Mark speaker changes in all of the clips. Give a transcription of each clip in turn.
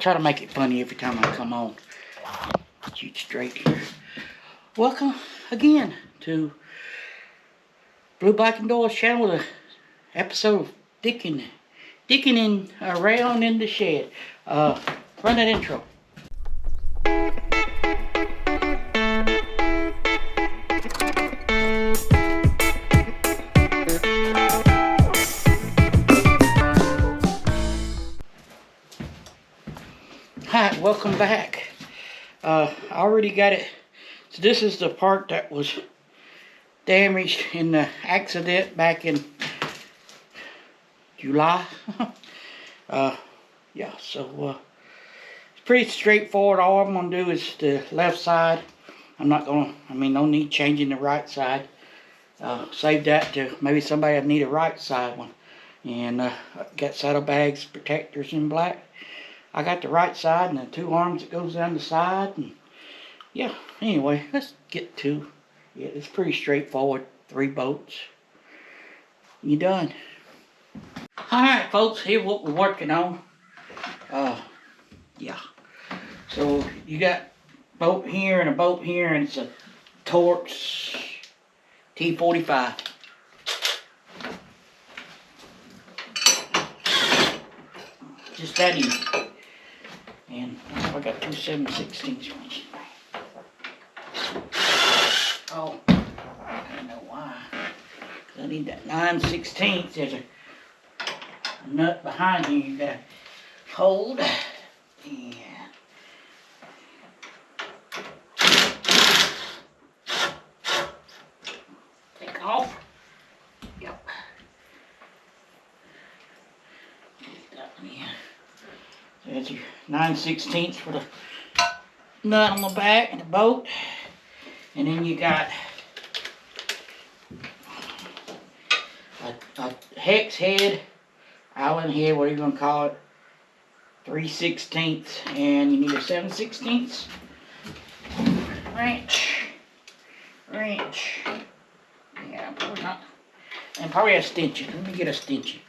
Speaker 1: try to make it funny every time I come on. Get you straight here. Welcome again to Blue Black and Doyle's channel, the episode of Dickin in around in the shed. Run that intro. Hi, welcome back. I already got it. So this is the part that was damaged in the accident back in July. Yeah, so it's pretty straightforward. All I'm gonna do is the left side. No need changing the right side. Save that to maybe somebody need a right side one. And got saddlebags, protectors in black. I got the right side and the two arms that goes down the side. And yeah, anyway, let's get to it. It's pretty straightforward. 3 bolts. You done. Alright folks, here's what we're working on. Yeah. So you got a bolt here and a bolt here, and it's a Torx T45. Just that easy. And I got 2 7/16 ones. Oh, I don't know why. I need that 9/16. There's a nut behind here you gotta hold. And take off. Yep. Get that one in. There's your 9/16 for the nut on the back and the bolt. And then you got a hex head, Allen head, whatever you want to call it, 3/16, and you need a 7/16 wrench. Yeah, probably not. And probably a stanchion. Let me get a stanchion.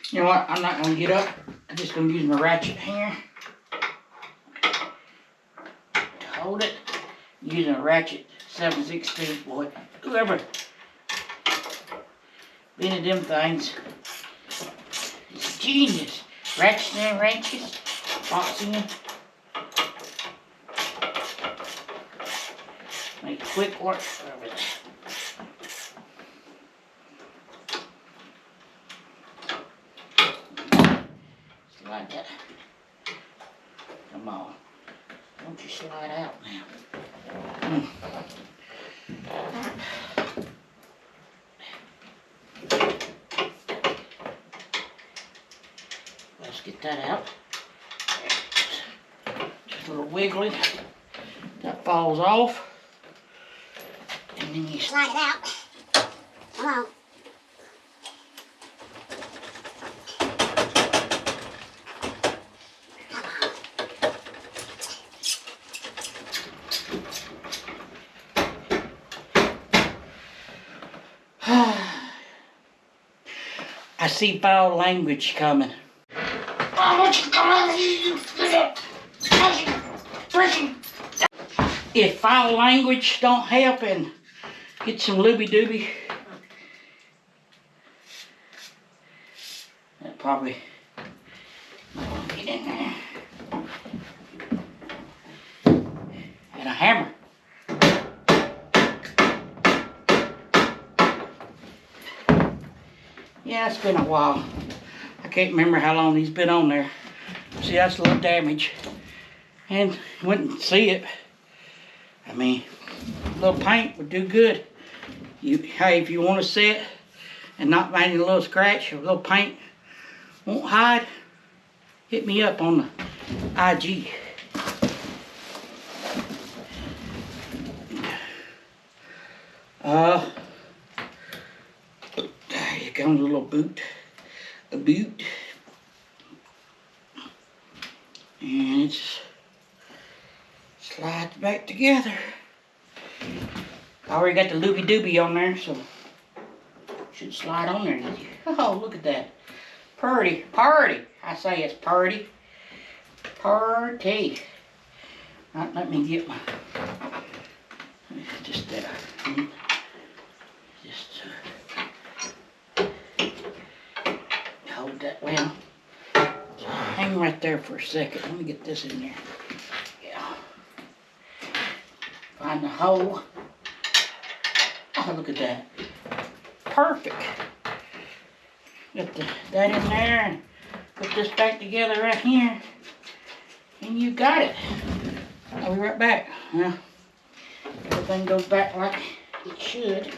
Speaker 1: You know what? I'm not going to get up. I'm just going to use my ratchet here to hold it. Using a ratchet 7/16, boy. Whoever invented them things is a genius. Ratchets and wrenches, boxing, make quick work of it. Slide that. Come on. Don't you slide out now. Let's get that out. Just a little wiggling. That falls off. And then you slide it out. Come on. I see foul language coming. If foul language don't help, and get some looby dooby, that probably get in there. And a hammer. Yeah, it's been a while. I can't remember how long he's been on there. See, that's a little damage. And you wouldn't see it. I mean, a little paint would do good. Hey, if you want to see it and not find a little scratch, a little paint won't hide, hit me up on the IG. Here comes a little boot. A boot. And it's slides back together. I already got the looby dooby on there, so should slide on there easy. Oh, look at that. Purdy. I say it's purdy. Party. Right, let me get my, just hold that well. Hang right there for a second. Let me get this in there. Yeah. Find the hole. Oh, look at that. Perfect. Get that in there and put this back together right here. And you got it. I'll be right back. Now, everything goes back like it should.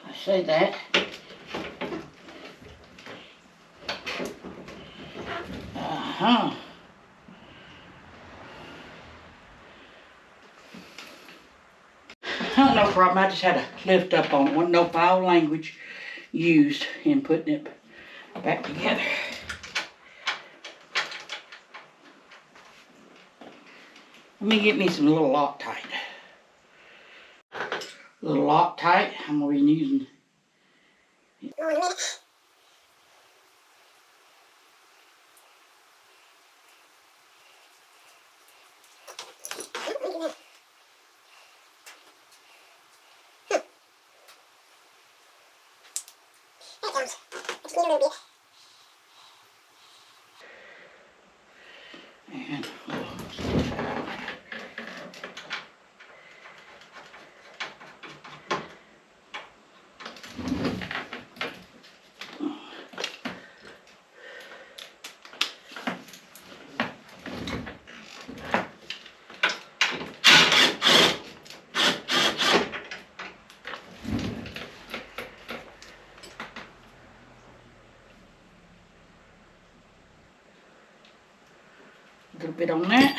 Speaker 1: I say that. Uh-huh. No problem. I just had to lift up on it. Wasn't no foul language used in putting it back together. Let me get me some little Loctite. Little Loctite. I'm going to be using. And a little bit on that.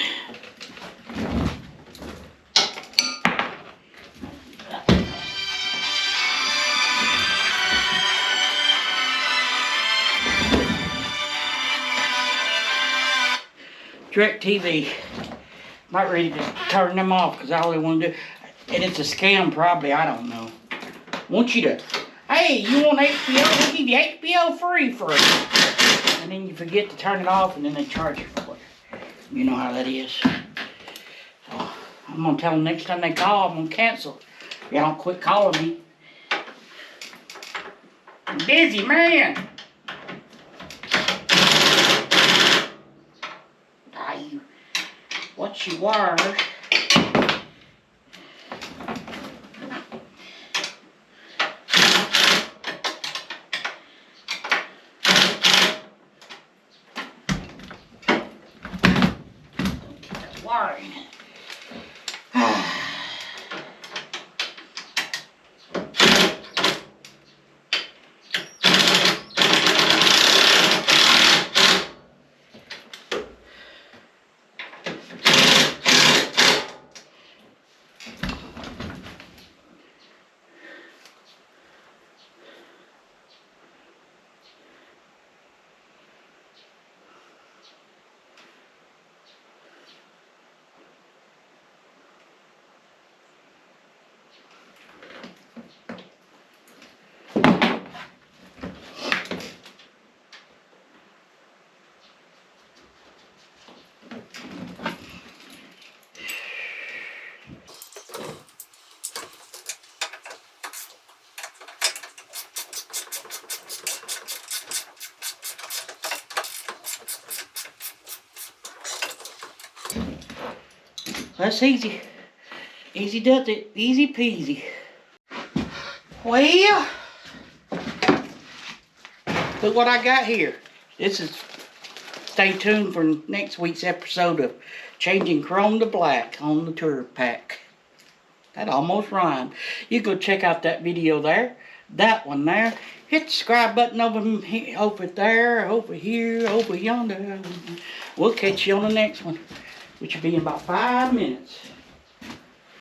Speaker 1: DirecTV. Might ready to turn them off because all they want to do, and it's a scam probably, I don't know. Want you to, hey, you want HBO? We'll give you HBO free. And then you forget to turn it off and then they charge you for it. You know how that is. So I'm going to tell them next time they call, I'm going to cancel. Y'all don't quit calling me. I'm busy, man. What you are. Wiring. That's easy. Easy does it. Easy peasy. Well, look what I got here. This is, stay tuned for next week's episode of changing chrome to black on the tour pack. That almost rhymed. You go check out that video there. That one there. Hit the subscribe button over there, over here, over yonder. We'll catch you on the next one, which will be in about 5 minutes.